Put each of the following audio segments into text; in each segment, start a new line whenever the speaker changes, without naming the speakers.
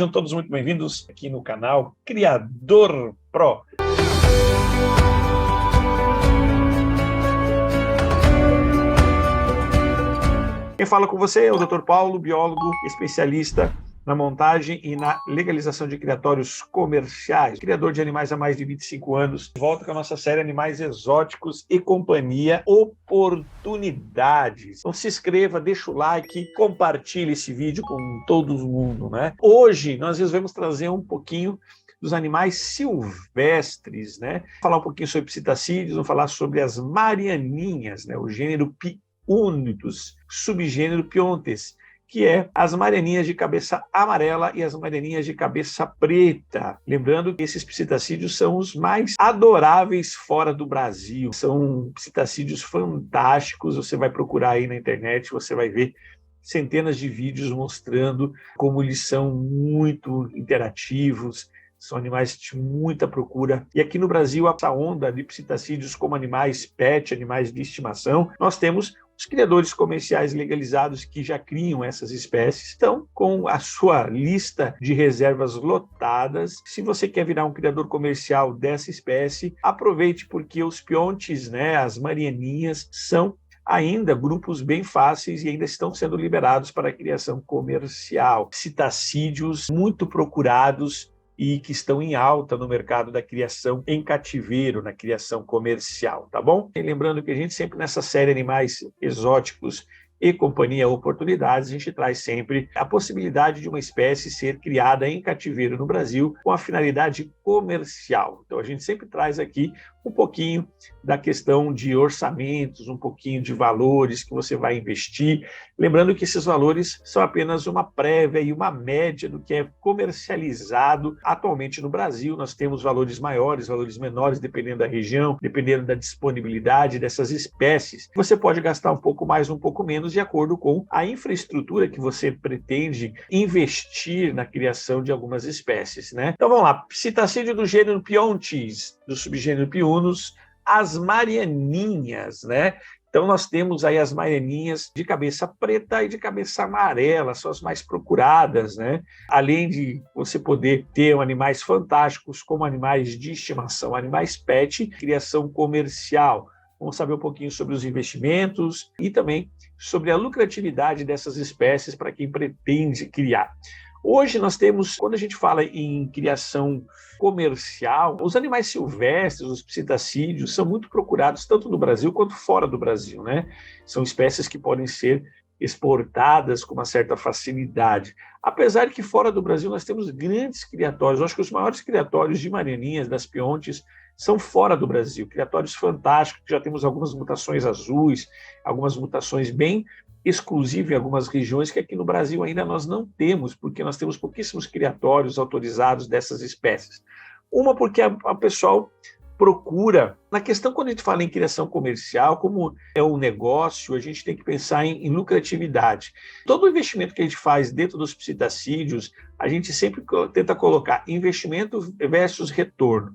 Sejam todos muito bem-vindos aqui no canal Criador Pro. Quem fala com você é o Dr. Paulo, biólogo especialista na montagem e na legalização de criatórios comerciais, criador de animais há mais de 25 anos. De volta com a nossa série Animais Exóticos e Companhia Oportunidades. Então se inscreva, deixa o like, compartilhe esse vídeo com todo mundo, né? Hoje nós resolvemos trazer um pouquinho dos animais silvestres, né? Falar um pouquinho sobre psitacídeos, vamos falar sobre as marianinhas, né? O gênero Piúnidos, subgênero Piontes, que é as marianinhas de cabeça amarela e as marianinhas de cabeça preta. Lembrando que esses psitacídeos são os mais adoráveis fora do Brasil. São psitacídeos fantásticos, você vai procurar aí na internet, você vai ver centenas de vídeos mostrando como eles são muito interativos, são animais de muita procura. E aqui no Brasil, essa onda de psitacídeos como animais pet, animais de estimação, nós temos os criadores comerciais legalizados que já criam essas espécies, estão com a sua lista de reservas lotadas. Se você quer virar um criador comercial dessa espécie, aproveite, porque os piontes, né, as marianinhas, são ainda grupos bem fáceis e ainda estão sendo liberados para a criação comercial. Psitacídeos muito procurados e que estão em alta no mercado da criação em cativeiro, na criação comercial, tá bom? E lembrando que a gente sempre nessa série Animais Exóticos e Companhia Oportunidades, a gente traz sempre a possibilidade de uma espécie ser criada em cativeiro no Brasil com a finalidade comercial. Então a gente sempre traz aqui um pouquinho da questão de orçamentos, um pouquinho de valores que você vai investir. Lembrando que esses valores são apenas uma prévia e uma média do que é comercializado atualmente no Brasil. Nós temos valores maiores, valores menores, dependendo da região, dependendo da disponibilidade dessas espécies. Você pode gastar um pouco mais, um pouco menos, de acordo com a infraestrutura que você pretende investir na criação de algumas espécies, né? Então vamos lá, psitacídeo do gênero Piontes, do subgênero Piúnidos, as marianinhas, né? Então nós temos aí as marianinhas de cabeça preta e de cabeça amarela, são as mais procuradas, né? Além de você poder ter animais fantásticos como animais de estimação, animais pet, criação comercial. Vamos saber um pouquinho sobre os investimentos e também sobre a lucratividade dessas espécies para quem pretende criar. Hoje nós temos, quando a gente fala em criação comercial, os animais silvestres, os psitacídeos, são muito procurados tanto no Brasil quanto fora do Brasil, né? São espécies que podem ser exportadas com uma certa facilidade. Apesar de que fora do Brasil nós temos grandes criatórios, eu acho que os maiores criatórios de marianinhas, das piontes, são fora do Brasil, criatórios fantásticos, já temos algumas mutações azuis, algumas mutações bem exclusivas em algumas regiões que aqui no Brasil ainda nós não temos, porque nós temos pouquíssimos criatórios autorizados dessas espécies. Uma porque o pessoal procura, na questão quando a gente fala em criação comercial, como é um negócio, a gente tem que pensar em lucratividade. Todo o investimento que a gente faz dentro dos psitacídeos, a gente sempre tenta colocar investimento versus retorno.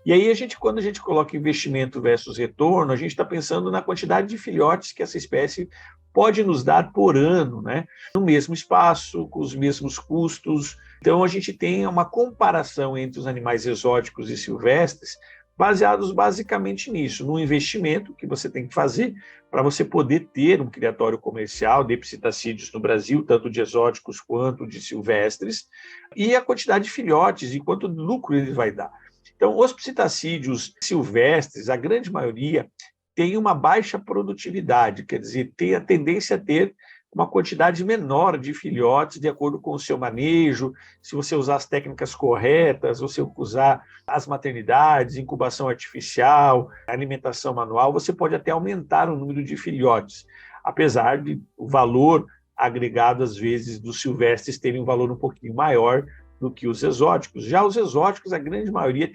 E aí, quando a gente coloca investimento versus retorno, a gente está pensando na quantidade de filhotes que essa espécie pode nos dar por ano, né? No mesmo espaço, com os mesmos custos. Então, a gente tem uma comparação entre os animais exóticos e silvestres, baseados basicamente nisso, no investimento que você tem que fazer para você poder ter um criatório comercial de psitacídeos no Brasil, tanto de exóticos quanto de silvestres, e a quantidade de filhotes e quanto lucro ele vai dar. Então, os psitacídeos silvestres, a grande maioria, tem uma baixa produtividade, quer dizer, tem a tendência a ter uma quantidade menor de filhotes de acordo com o seu manejo, se você usar as técnicas corretas, você usar as maternidades, incubação artificial, alimentação manual, você pode até aumentar o número de filhotes, apesar de o valor agregado, às vezes, dos silvestres terem um valor um pouquinho maior do que os exóticos. Já os exóticos, a grande maioria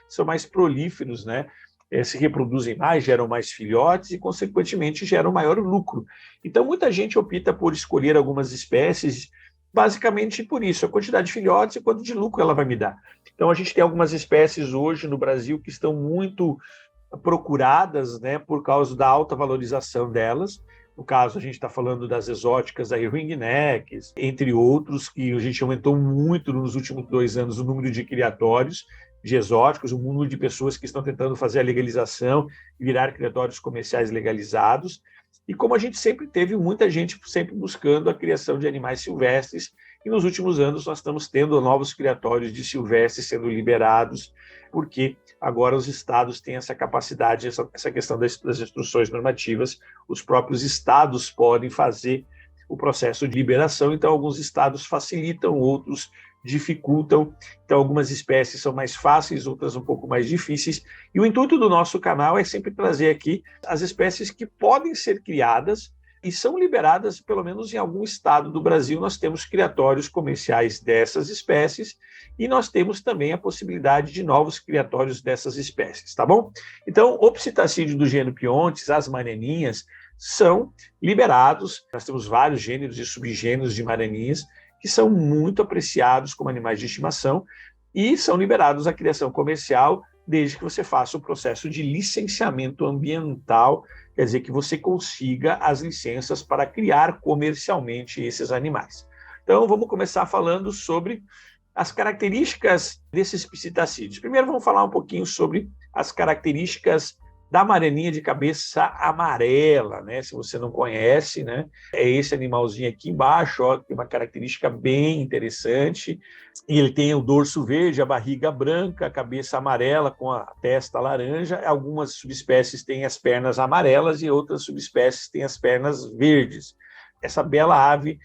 são mais prolíferos, né? Se reproduzem mais, geram mais filhotes e, consequentemente, geram maior lucro. Então, muita gente opta por escolher algumas espécies, basicamente por isso, a quantidade de filhotes e quanto de lucro ela vai me dar. Então, a gente tem algumas espécies hoje no Brasil que estão muito procuradas, né, por causa da alta valorização delas, No caso, a gente está falando das exóticas, aí ringnecks, entre outros, que a gente aumentou muito nos últimos 2 anos o número de criatórios de exóticos, o número de pessoas que estão tentando fazer a legalização e virar criatórios comerciais legalizados. E como a gente sempre teve muita gente sempre buscando a criação de animais silvestres, e nos últimos anos nós estamos tendo novos criatórios de silvestres sendo liberados, porque agora os estados têm essa capacidade, essa questão das instruções normativas, os próprios estados podem fazer o processo de liberação, então alguns estados facilitam, outros dificultam, então algumas espécies são mais fáceis, outras um pouco mais difíceis, e o intuito do nosso canal é sempre trazer aqui as espécies que podem ser criadas e são liberadas, pelo menos em algum estado do Brasil, nós temos criatórios comerciais dessas espécies e nós temos também a possibilidade de novos criatórios dessas espécies, tá bom? Então, o psitacídeo do gênero Piontes, as mareninhas, são liberados, nós temos vários gêneros e subgêneros de mareninhas que são muito apreciados como animais de estimação e são liberados à criação comercial desde que você faça o processo de licenciamento ambiental, quer dizer, que você consiga as licenças para criar comercialmente esses animais. Então, vamos começar falando sobre as características desses psitacídeos. Primeiro, vamos falar um pouquinho sobre as características da mareninha de cabeça amarela, né? Se você não conhece, né? É esse animalzinho aqui embaixo, ó, que tem uma característica bem interessante. E ele tem o dorso verde, a barriga branca, a cabeça amarela com a testa laranja. Algumas subespécies têm as pernas amarelas e outras subespécies têm as pernas verdes. Essa bela ave,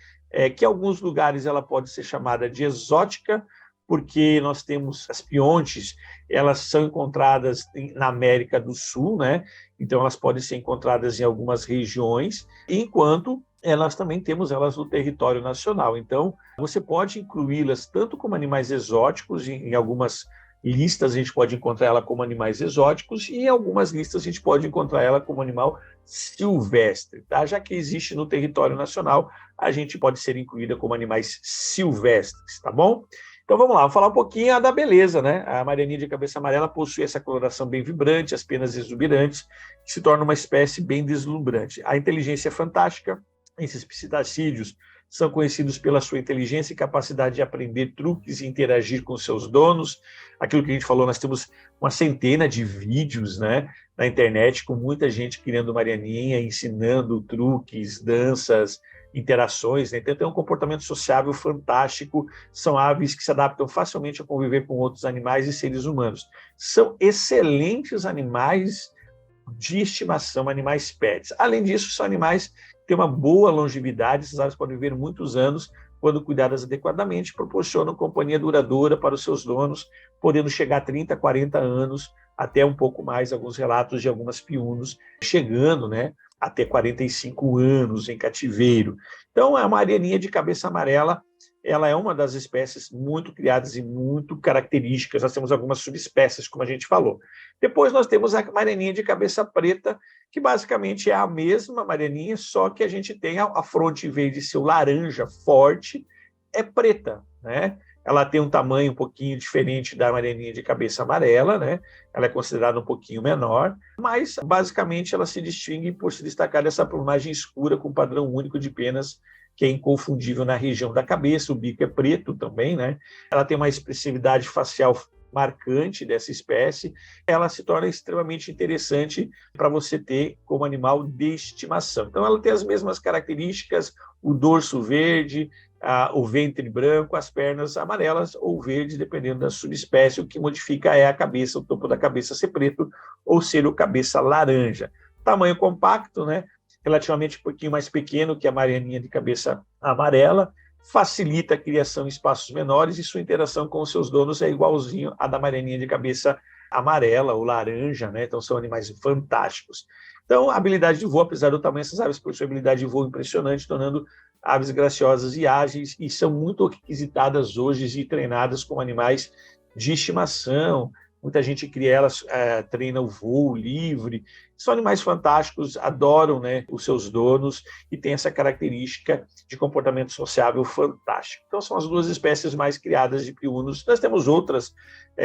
que em alguns lugares ela pode ser chamada de exótica, porque nós temos as piontes, elas são encontradas na América do Sul, né? Então elas podem ser encontradas em algumas regiões, enquanto nós também temos elas no território nacional. Então você pode incluí-las tanto como animais exóticos, em algumas listas a gente pode encontrar ela como animais exóticos, e em algumas listas a gente pode encontrar ela como animal silvestre, tá? Já que existe no território nacional, a gente pode ser incluída como animais silvestres, tá bom? Então vamos lá, vou falar um pouquinho da beleza, né? A mareninha de cabeça amarela possui essa coloração bem vibrante, as penas exuberantes, que se torna uma espécie bem deslumbrante. A inteligência é fantástica, esses psitacídeos são conhecidos pela sua inteligência e capacidade de aprender truques e interagir com seus donos. Aquilo que a gente falou, nós temos uma centena de vídeos, né, na internet com muita gente criando mareninha, ensinando truques, danças, interações, né? Então tem um comportamento sociável fantástico, são aves que se adaptam facilmente a conviver com outros animais e seres humanos. São excelentes animais de estimação, animais pets. Além disso, são animais que têm uma boa longevidade, essas aves podem viver muitos anos quando cuidadas adequadamente, proporcionam companhia duradoura para os seus donos, podendo chegar a 30, 40 anos, até um pouco mais, alguns relatos de algumas piunos chegando, né, até 45 anos em cativeiro. Então, a mareninha de cabeça amarela, ela é uma das espécies muito criadas e muito características. Nós temos algumas subespécies, como a gente falou. Depois nós temos a mareninha de cabeça preta, que basicamente é a mesma mareninha, só que a gente tem a fronte, em vez de ser o laranja forte, é preta, né? Ela tem um tamanho um pouquinho diferente da mareninha de cabeça amarela, né? Ela é considerada um pouquinho menor, mas basicamente ela se distingue por se destacar dessa plumagem escura com padrão único de penas que é inconfundível na região da cabeça, o bico é preto também, né? Ela tem uma expressividade facial marcante dessa espécie, ela se torna extremamente interessante para você ter como animal de estimação. Então ela tem as mesmas características, o dorso verde, o ventre branco, as pernas amarelas ou verdes, dependendo da subespécie. O que modifica é a cabeça, o topo da cabeça ser preto ou ser o cabeça laranja. Tamanho compacto, né? Relativamente um pouquinho mais pequeno que a mareninha de cabeça amarela, facilita a criação em espaços menores e sua interação com os seus donos é igualzinho à da mareninha de cabeça amarela ou laranja, né? Então são animais fantásticos. Então, a habilidade de voo, apesar do tamanho dessas aves, possuem habilidade de voo impressionante, tornando aves graciosas e ágeis, e são muito requisitadas hoje e treinadas como animais de estimação. Muita gente cria elas, treina o voo livre, São animais fantásticos, adoram, né, os seus donos e têm essa característica de comportamento sociável fantástico. Então, são as duas espécies mais criadas de piunos. Nós temos outras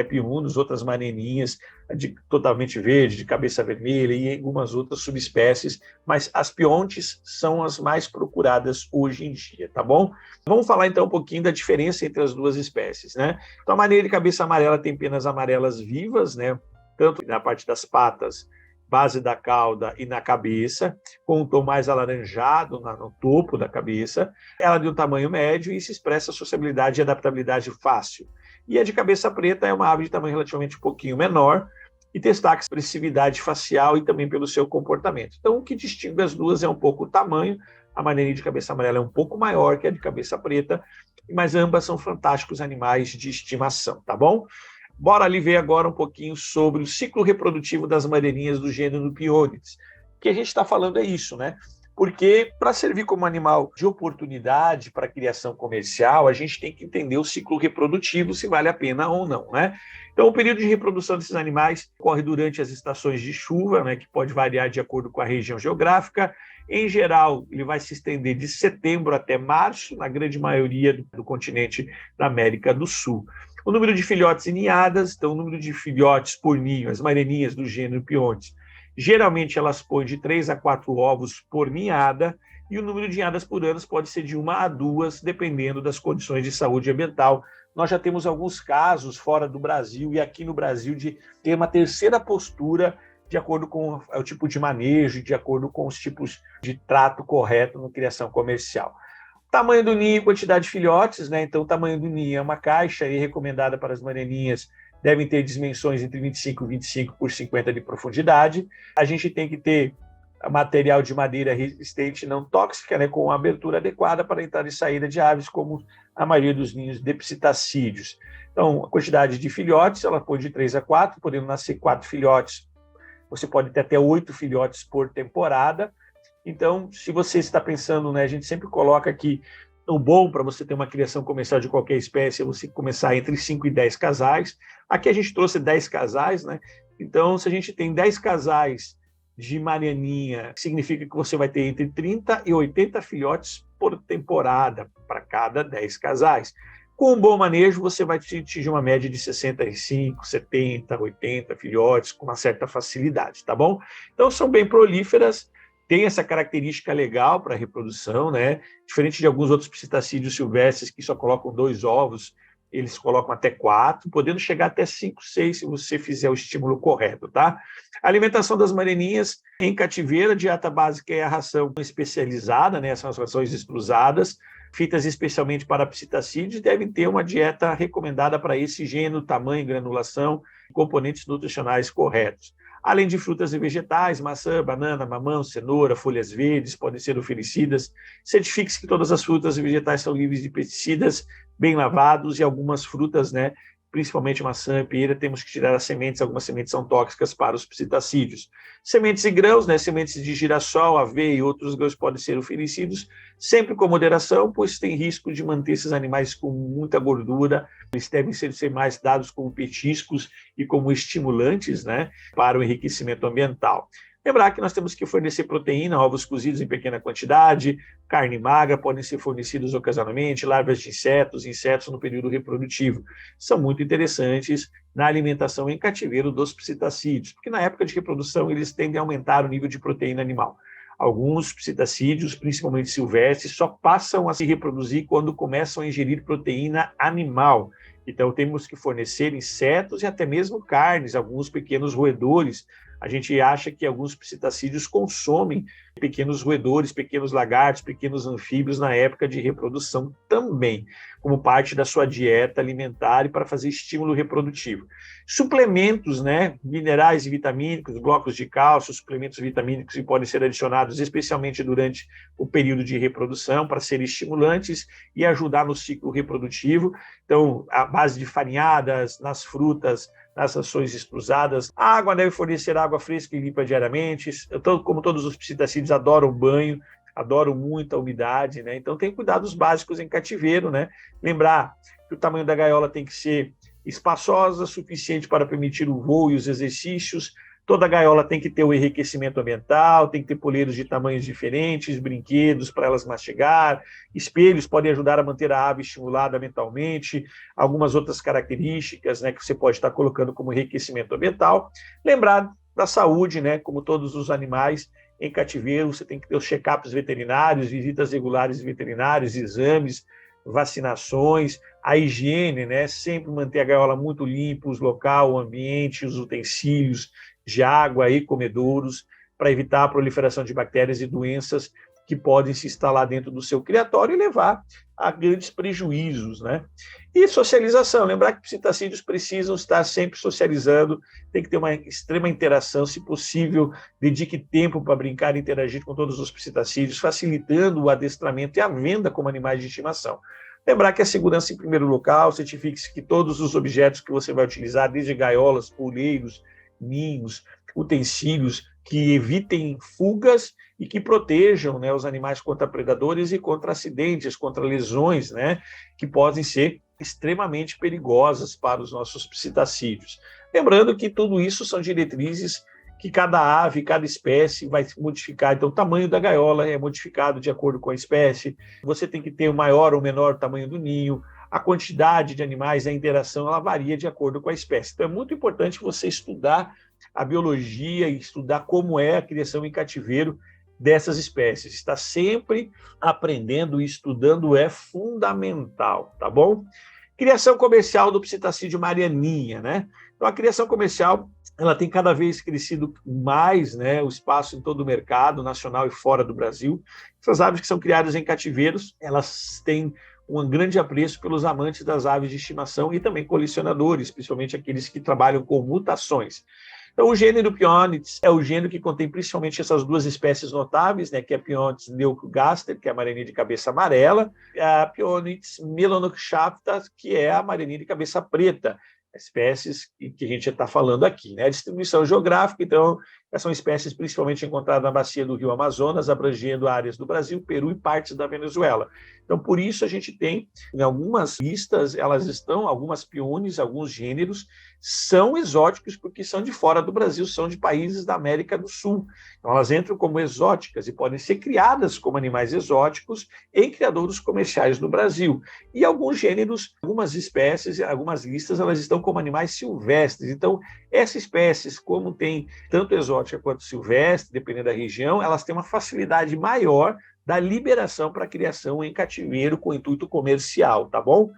piunos, outras maneninhas, totalmente verde, de cabeça vermelha e algumas outras subespécies, mas as piontes são as mais procuradas hoje em dia, tá bom? Vamos falar então um pouquinho da diferença entre as duas espécies, né? Então, a maneira de cabeça amarela tem penas amarelas vivas, né? Tanto na parte das patas, base da cauda e na cabeça, com um tom mais alaranjado no topo da cabeça. Ela é de um tamanho médio e se expressa sociabilidade e adaptabilidade fácil. E a de cabeça preta é uma ave de tamanho relativamente um pouquinho menor e destaca expressividade facial e também pelo seu comportamento. Então, o que distingue as duas é um pouco o tamanho. A maneirinha de cabeça amarela é um pouco maior que a de cabeça preta, mas ambas são fantásticos animais de estimação, tá bom? Bora ali ver agora um pouquinho sobre o ciclo reprodutivo das maneirinhas do gênero Pionides. O que a gente está falando é isso, né? Porque para servir como animal de oportunidade para a criação comercial, a gente tem que entender o ciclo reprodutivo, se vale a pena ou não, né? Então, o período de reprodução desses animais ocorre durante as estações de chuva, né, que pode variar de acordo com a região geográfica. Em geral, ele vai se estender de setembro até março, na grande maioria do continente da América do Sul. O número de filhotes e ninhadas, então o número de filhotes por ninho, as mareninhas do gênero Piontes, geralmente elas põem de 3 a 4 ovos por ninhada, e o número de ninhadas por ano pode ser de 1 a 2, dependendo das condições de saúde ambiental. Nós já temos alguns casos fora do Brasil e aqui no Brasil de ter uma terceira postura de acordo com o tipo de manejo, de acordo com os tipos de trato correto na criação comercial. Tamanho do ninho e quantidade de filhotes, né? Então, o tamanho do ninho é uma caixa aí recomendada para as mareninhas, devem ter dimensões entre 25 e 25 por 50 de profundidade. A gente tem que ter material de madeira resistente não tóxica, né, com uma abertura adequada para entrada e saída de aves, como a maioria dos ninhos de psitacídeos. Então, a quantidade de filhotes, ela pode de 3 a 4, podendo nascer 4 filhotes. Você pode ter até 8 filhotes por temporada. Então, se você está pensando, né, a gente sempre coloca que o bom para você ter uma criação comercial de qualquer espécie é você começar entre 5 e 10 casais. Aqui a gente trouxe 10 casais, né? Então, se a gente tem 10 casais de marianinha, significa que você vai ter entre 30 e 80 filhotes por temporada para cada 10 casais. Com um bom manejo, você vai atingir uma média de 65, 70, 80 filhotes com uma certa facilidade, tá bom? Então, são bem prolíferas, tem essa característica legal para a reprodução, né? Diferente de alguns outros psitacídeos silvestres que só colocam 2 ovos, eles colocam até 4, podendo chegar até 5, 6 se você fizer o estímulo correto, tá? A alimentação das mareninhas em cativeiro, a dieta básica é a ração especializada, né? São as rações extrusadas, feitas especialmente para psitacídeos, devem ter uma dieta recomendada para esse gênero, tamanho, granulação, componentes nutricionais corretos. Além de frutas e vegetais, maçã, banana, mamão, cenoura, folhas verdes podem ser oferecidas. Certifique-se que todas as frutas e vegetais são livres de pesticidas, bem lavados, e algumas frutas, né, principalmente maçã e pera, temos que tirar as sementes, algumas sementes são tóxicas para os psitacídeos. Sementes e grãos, né, sementes de girassol, aveia e outros grãos podem ser oferecidos, sempre com moderação, pois tem risco de manter esses animais com muita gordura. Eles devem ser mais dados como petiscos e como estimulantes, né, para o enriquecimento ambiental. Lembrar que nós temos que fornecer proteína, ovos cozidos em pequena quantidade, carne magra podem ser fornecidos ocasionalmente, larvas de insetos, insetos no período reprodutivo. São muito interessantes na alimentação em cativeiro dos psitacídeos, porque na época de reprodução eles tendem a aumentar o nível de proteína animal. Alguns psitacídeos, principalmente silvestres, só passam a se reproduzir quando começam a ingerir proteína animal. Então, temos que fornecer insetos e até mesmo carnes, alguns pequenos roedores. A gente acha que alguns psitacídeos consomem pequenos roedores, pequenos lagartos, pequenos anfíbios na época de reprodução também, como parte da sua dieta alimentar e para fazer estímulo reprodutivo. Suplementos, né, minerais e vitamínicos, blocos de cálcio, suplementos vitamínicos que podem ser adicionados especialmente durante o período de reprodução para serem estimulantes e ajudar no ciclo reprodutivo. Então, a base de farinhadas, nas frutas, nas rações extrusadas. A água deve fornecer água fresca e limpa diariamente. Como todos os psitacídeos adoram banho, adoram muita umidade, né? Então tem cuidados básicos em cativeiro, né? Lembrar que o tamanho da gaiola tem que ser espaçosa, suficiente para permitir o voo e os exercícios. Toda gaiola tem que ter o enriquecimento ambiental, tem que ter poleiros de tamanhos diferentes, brinquedos para elas mastigar, espelhos podem ajudar a manter a ave estimulada mentalmente, algumas outras características, né, que você pode estar colocando como enriquecimento ambiental. Lembrar da saúde, né, como todos os animais em cativeiro, você tem que ter os check-ups veterinários, visitas regulares veterinários, exames, vacinações, a higiene, né, sempre manter a gaiola muito limpa, os local, o ambiente, os utensílios de água e comedouros, para evitar a proliferação de bactérias e doenças que podem se instalar dentro do seu criatório e levar a grandes prejuízos, né? E socialização, lembrar que psitacídeos precisam estar sempre socializando, tem que ter uma extrema interação, se possível, dedique tempo para brincar e interagir com todos os psitacídeos, facilitando o adestramento e a venda como animais de estimação. Lembrar que a segurança em primeiro local, certifique-se que todos os objetos que você vai utilizar, desde gaiolas, poleiros, ninhos, utensílios, que evitem fugas e que protejam, né, os animais contra predadores e contra acidentes, contra lesões, né, que podem ser extremamente perigosas para os nossos psitacídeos. Lembrando que tudo isso são diretrizes que cada ave, cada espécie vai modificar. Então, o tamanho da gaiola é modificado de acordo com a espécie, você tem que ter o maior ou menor tamanho do ninho, a quantidade de animais, a interação, ela varia de acordo com a espécie. Então, é muito importante você estudar a biologia e estudar como é a criação em cativeiro dessas espécies. Estar sempre aprendendo e estudando é fundamental, tá bom? Criação comercial do psitacídeo marianinha, né? Então, a criação comercial, ela tem cada vez crescido mais, né, o espaço em todo o mercado, nacional e fora do Brasil. Essas aves que são criadas em cativeiros, elas têm um grande apreço pelos amantes das aves de estimação e também colecionadores, principalmente aqueles que trabalham com mutações. Então, o gênero Pionites é o gênero que contém principalmente essas duas espécies notáveis, né, que é Pionites leucogaster, que é a mareninha de cabeça amarela, e a Pionites melanoxapta, que é a mareninha de cabeça preta, espécies que a gente já está falando aqui, né? A distribuição geográfica, então, são espécies principalmente encontradas na bacia do Rio Amazonas, abrangendo áreas do Brasil, Peru e partes da Venezuela. Então, por isso a gente tem, em algumas listas, elas estão, algumas piones, alguns gêneros, são exóticos porque são de fora do Brasil, são de países da América do Sul. Então, elas entram como exóticas e podem ser criadas como animais exóticos em criadouros comerciais no Brasil. E alguns gêneros, algumas espécies, algumas listas, elas estão como animais silvestres. Então, essas espécies, como tem tanto exótica quanto silvestre, dependendo da região, elas têm uma facilidade maior da liberação para a criação em cativeiro com intuito comercial, tá bom?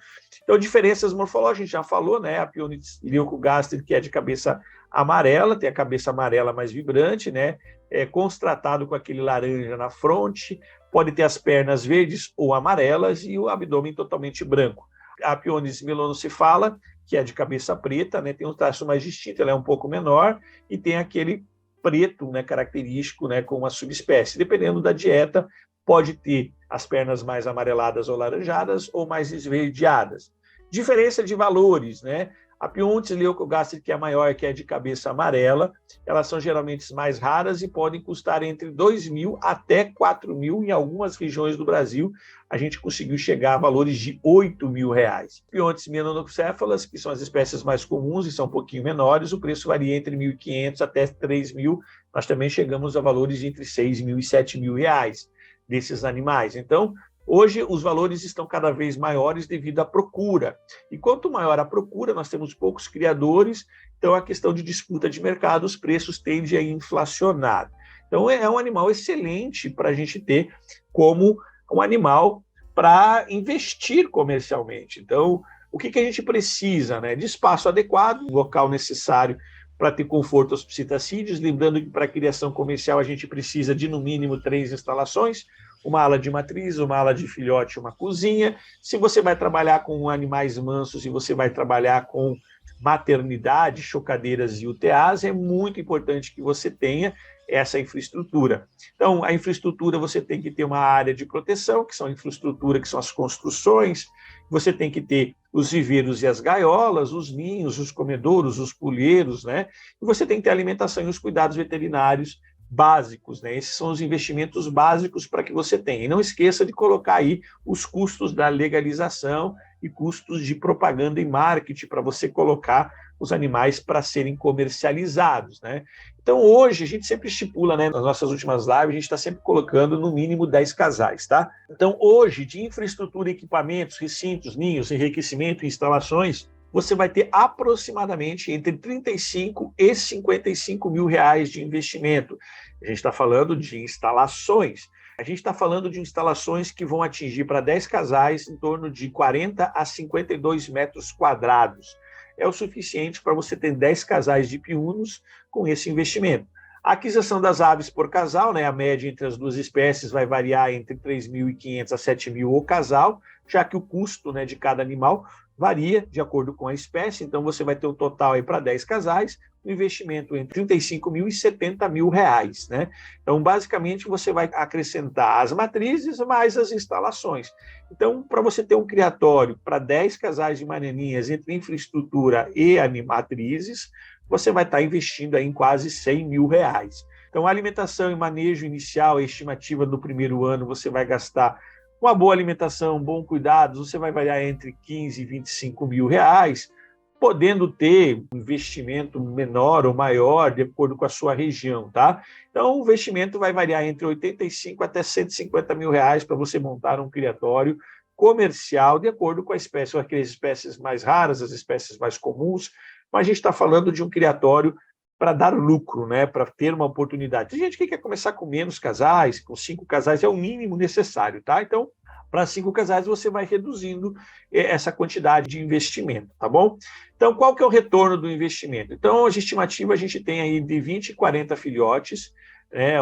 Então, diferenças morfológicas, a gente já falou, né? A Pionites leucogaster, que é de cabeça amarela, tem a cabeça amarela mais vibrante, né? É constratado com aquele laranja na fronte, pode ter as pernas verdes ou amarelas e o abdômen totalmente branco. A Pionites melanocefala, que é de cabeça preta, né? Tem um traço mais distinto, ela é um pouco menor e tem aquele preto, né, característico, né, com uma subespécie. Dependendo da dieta, pode ter as pernas mais amareladas ou laranjadas ou mais esverdeadas. Diferença de valores, né? A Pionites leucogaster, que é a maior, que é de cabeça amarela, elas são geralmente mais raras e podem custar entre R$2.000 até R$4.000 em algumas regiões do Brasil. A gente conseguiu chegar a valores de R$8.000. Pionites melanocephalas, que são as espécies mais comuns e são um pouquinho menores, o preço varia entre R$1.500 até R$3.000. Nós também chegamos a valores de entre R$6.000 e R$7.000 desses animais. Então, hoje, os valores estão cada vez maiores devido à procura. E quanto maior a procura, nós temos poucos criadores, então a questão de disputa de mercado, os preços tendem a inflacionar. Então, é um animal excelente para a gente ter como um animal para investir comercialmente. Então, o que a gente precisa, né? De espaço adequado, local necessário para ter conforto aos psitacídeos, lembrando que para a criação comercial a gente precisa de no mínimo 3 instalações, uma ala de matriz, uma ala de filhote, uma cozinha. Se você vai trabalhar com animais mansos e você vai trabalhar com maternidade, chocadeiras e UTAs, é muito importante que você tenha essa infraestrutura. Então, a infraestrutura, você tem que ter uma área de proteção, que são a infraestrutura, que são as construções, você tem que ter os viveiros e as gaiolas, os ninhos, os comedouros, os poleiros, né? E você tem que ter a alimentação e os cuidados veterinários básicos, né? Esses são os investimentos básicos para que você tenha. E não esqueça de colocar aí os custos da legalização e custos de propaganda e marketing para você colocar os animais para serem comercializados, né? Então, hoje, a gente sempre estipula, né, nas nossas últimas lives, a gente está sempre colocando no mínimo 10 casais, tá? Então, hoje, de infraestrutura, equipamentos, recintos, ninhos, enriquecimento e instalações, você vai ter aproximadamente entre 35 e 55 mil reais de investimento. A gente está falando de instalações. A gente está falando de instalações que vão atingir para 10 casais em torno de 40 a 52 metros quadrados. É o suficiente para você ter 10 casais de piunos com esse investimento. A aquisição das aves por casal, né, a média entre as duas espécies vai variar entre 3.500 a 7.000 o casal, já que o custo, né, de cada animal varia de acordo com a espécie. Então, você vai ter um total aí para 10 casais, um investimento entre 35 mil e 70 mil reais, né? Então, basicamente, você vai acrescentar as matrizes mais as instalações. Então, para você ter um criatório para 10 casais de maneninhas entre infraestrutura e matrizes, você vai estar investindo aí em quase 100 mil reais. Então, a alimentação e manejo inicial, a estimativa do primeiro ano, você vai gastar uma boa alimentação, bom cuidado, você vai variar entre 15 e 25 mil reais, podendo ter um investimento menor ou maior, de acordo com a sua região, tá? Então, o investimento vai variar entre 85 até 150 mil reais para você montar um criatório comercial, de acordo com a espécie, ou aquelas espécies mais raras, as espécies mais comuns, mas a gente está falando de um criatório para dar lucro, né? Para ter uma oportunidade. Tem gente que quer começar com menos casais, com 5 casais é o mínimo necessário, tá? Então, para 5 casais, você vai reduzindo essa quantidade de investimento, tá bom? Então, qual que é o retorno do investimento? Então, a estimativa, a gente tem aí de 20 e 40 filhotes,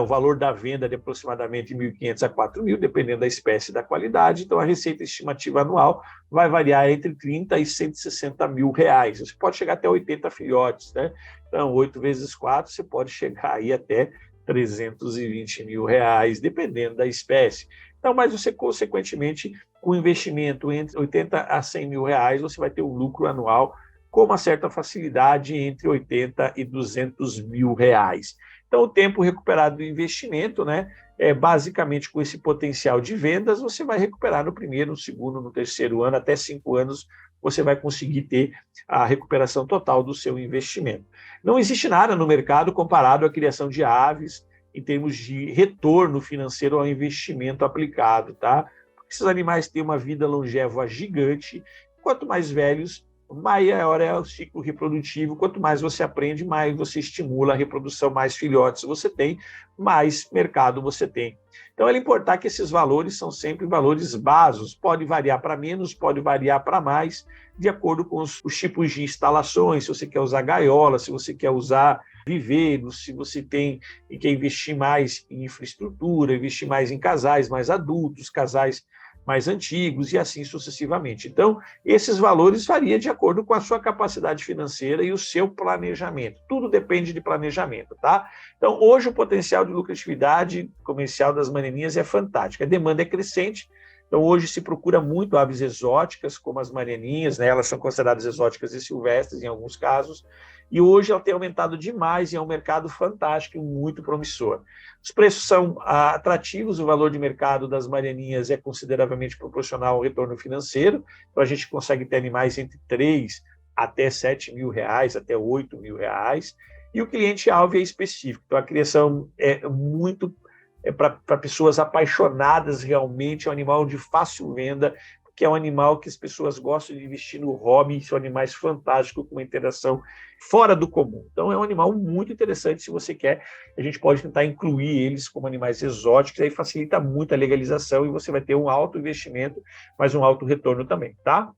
o valor da venda é de aproximadamente 1.500 a 4.000, dependendo da espécie e da qualidade. Então, a receita estimativa anual vai variar entre 30 e 160 mil reais. Você pode chegar até 80 filhotes, né? Então, 8 vezes 4, você pode chegar aí até 320 mil reais, dependendo da espécie. Então, mas você, consequentemente, com investimento entre 80 a 100 mil reais, você vai ter um lucro anual com uma certa facilidade entre 80 e 200 mil reais. Então, o tempo recuperado do investimento, né, basicamente com esse potencial de vendas, você vai recuperar no primeiro, no segundo, no terceiro ano, até 5 anos, você vai conseguir ter a recuperação total do seu investimento. Não existe nada no mercado comparado à criação de aves em termos de retorno financeiro ao investimento aplicado, tá? Porque esses animais têm uma vida longeva gigante, quanto mais velhos, maior é o ciclo reprodutivo, quanto mais você aprende, mais você estimula a reprodução, mais filhotes você tem, mais mercado você tem. Então, é importar que esses valores são sempre valores básicos, pode variar para menos, pode variar para mais, de acordo com os tipos de instalações, se você quer usar gaiola, se você quer usar viveiros, se você tem e quer investir mais em infraestrutura, investir mais em casais mais adultos, casais mais antigos e assim sucessivamente. Então, esses valores variam de acordo com a sua capacidade financeira e o seu planejamento. Tudo depende de planejamento, tá? Então, hoje o potencial de lucratividade comercial das maneninhas é fantástico. A demanda é crescente. Então, hoje se procura muito aves exóticas, como as maneninhas, né? Elas são consideradas exóticas e silvestres em alguns casos. E hoje ela tem aumentado demais e é um mercado fantástico e muito promissor. Os preços são atrativos, o valor de mercado das maneninhas é consideravelmente proporcional ao retorno financeiro, então a gente consegue ter animais entre 3 até 7 mil reais, até 8 mil reais, e o cliente-alvo é específico, então a criação é muito para pessoas apaixonadas realmente, é um animal de fácil venda, que é um animal que as pessoas gostam de investir no hobby, são animais fantásticos, com uma interação fora do comum. Então, é um animal muito interessante, se você quer, a gente pode tentar incluir eles como animais exóticos, aí facilita muito a legalização e você vai ter um alto investimento, mas um alto retorno também, tá?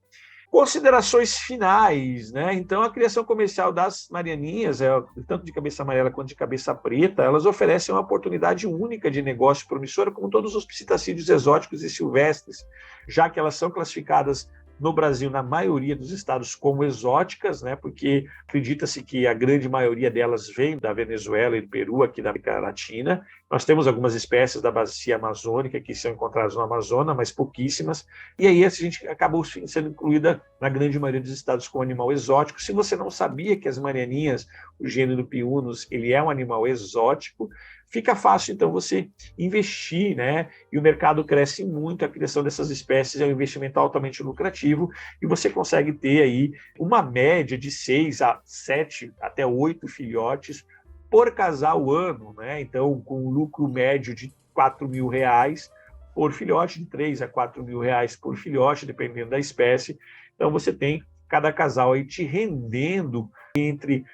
Considerações finais, né? Então, a criação comercial das marianinhas, tanto de cabeça amarela quanto de cabeça preta, elas oferecem uma oportunidade única de negócio promissora, como todos os psitacídeos exóticos e silvestres, já que elas são classificadas no Brasil, na maioria dos estados, como exóticas, né? Porque acredita-se que a grande maioria delas vem da Venezuela e do Peru, aqui da América Latina. Nós temos algumas espécies da bacia amazônica que são encontradas no Amazonas, mas pouquíssimas. E aí a gente acabou sendo incluída na grande maioria dos estados como animal exótico. Se você não sabia que as marianinhas, o gênero Piunus, ele é um animal exótico, fica fácil, então, você investir, né? E o mercado cresce muito, a criação dessas espécies é um investimento altamente lucrativo e você consegue ter aí uma média de 6 a 7 até 8 filhotes por casal ano, né? Então, com um lucro médio de R$ 4.000 por filhote, de R$ 3.000 a R$ 4.000 por filhote, dependendo da espécie. Então, você tem cada casal aí te rendendo entre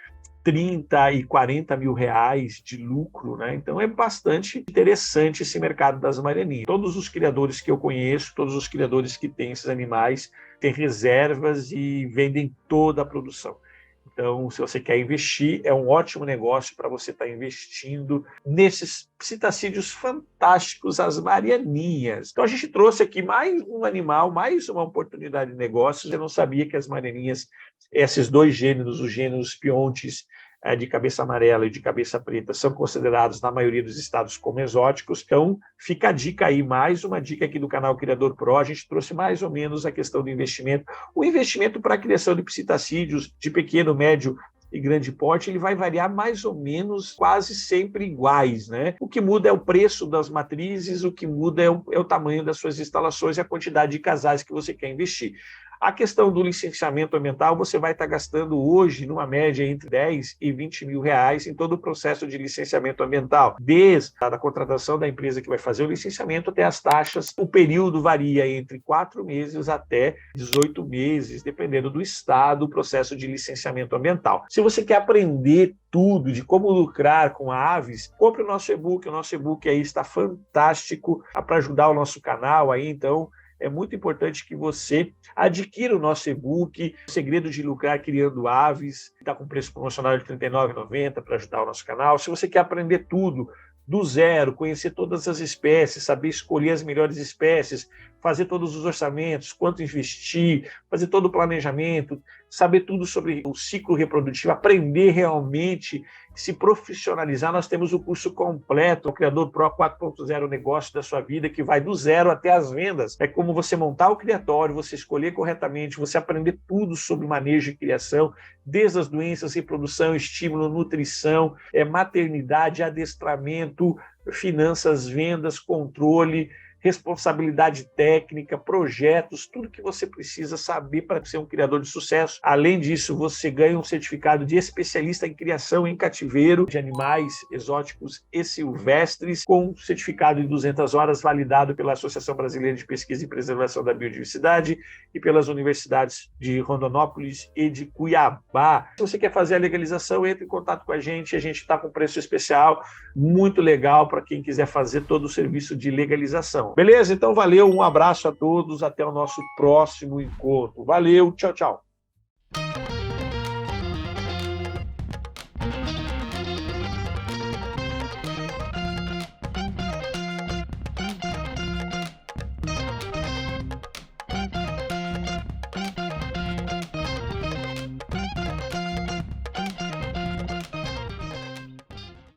30 e 40 mil reais de lucro, né? Então é bastante interessante esse mercado das marianinhas. Todos os criadores que eu conheço, todos os criadores que têm esses animais, têm reservas e vendem toda a produção. Então, se você quer investir, é um ótimo negócio para você estar investindo nesses psitacídeos fantásticos, as marianinhas. Então, a gente trouxe aqui mais um animal, mais uma oportunidade de negócio. Eu não sabia que as marianinhas, esses dois gêneros, os gêneros piontes, de cabeça amarela e de cabeça preta, são considerados, na maioria dos estados, como exóticos. Então, fica a dica aí, mais uma dica aqui do canal Criador Pro. A gente trouxe mais ou menos a questão do investimento. O investimento para a criação de psitacídeos de pequeno, médio e grande porte, ele vai variar mais ou menos quase sempre iguais, né? O que muda é o preço das matrizes, o que muda é o tamanho das suas instalações e a quantidade de casais que você quer investir. A questão do licenciamento ambiental, você vai estar gastando hoje, numa média, entre 10 e 20 mil reais em todo o processo de licenciamento ambiental, desde a contratação da empresa que vai fazer o licenciamento até as taxas. O período varia entre 4 meses até 18 meses, dependendo do estado, o processo de licenciamento ambiental. Se você quer aprender tudo de como lucrar com aves, compre o nosso e-book. O nosso e-book aí está fantástico para ajudar o nosso canal aí, então é muito importante que você adquira o nosso e-book, O Segredo de Lucrar Criando Aves, está com preço promocional de R$ 39,90 para ajudar o nosso canal. Se você quer aprender tudo do zero, conhecer todas as espécies, saber escolher as melhores espécies, fazer todos os orçamentos, quanto investir, fazer todo o planejamento, saber tudo sobre o ciclo reprodutivo, aprender realmente, se profissionalizar, nós temos o curso completo, o Criador Pro 4.0 Negócio da Sua Vida, que vai do zero até as vendas. É como você montar o criatório, você escolher corretamente, você aprender tudo sobre manejo e criação, desde as doenças, reprodução, estímulo, nutrição, maternidade, adestramento, finanças, vendas, controle, responsabilidade técnica, projetos, tudo que você precisa saber para ser um criador de sucesso. Além disso, você ganha um certificado de especialista em criação em cativeiro de animais exóticos e silvestres, com um certificado de 200 horas validado pela Associação Brasileira de Pesquisa e Preservação da Biodiversidade e pelas universidades de Rondonópolis e de Cuiabá. Se você quer fazer a legalização, entre em contato com a gente está com preço especial, muito legal para quem quiser fazer todo o serviço de legalização. Beleza? Então valeu, um abraço a todos, até o nosso próximo encontro. Valeu, tchau, tchau.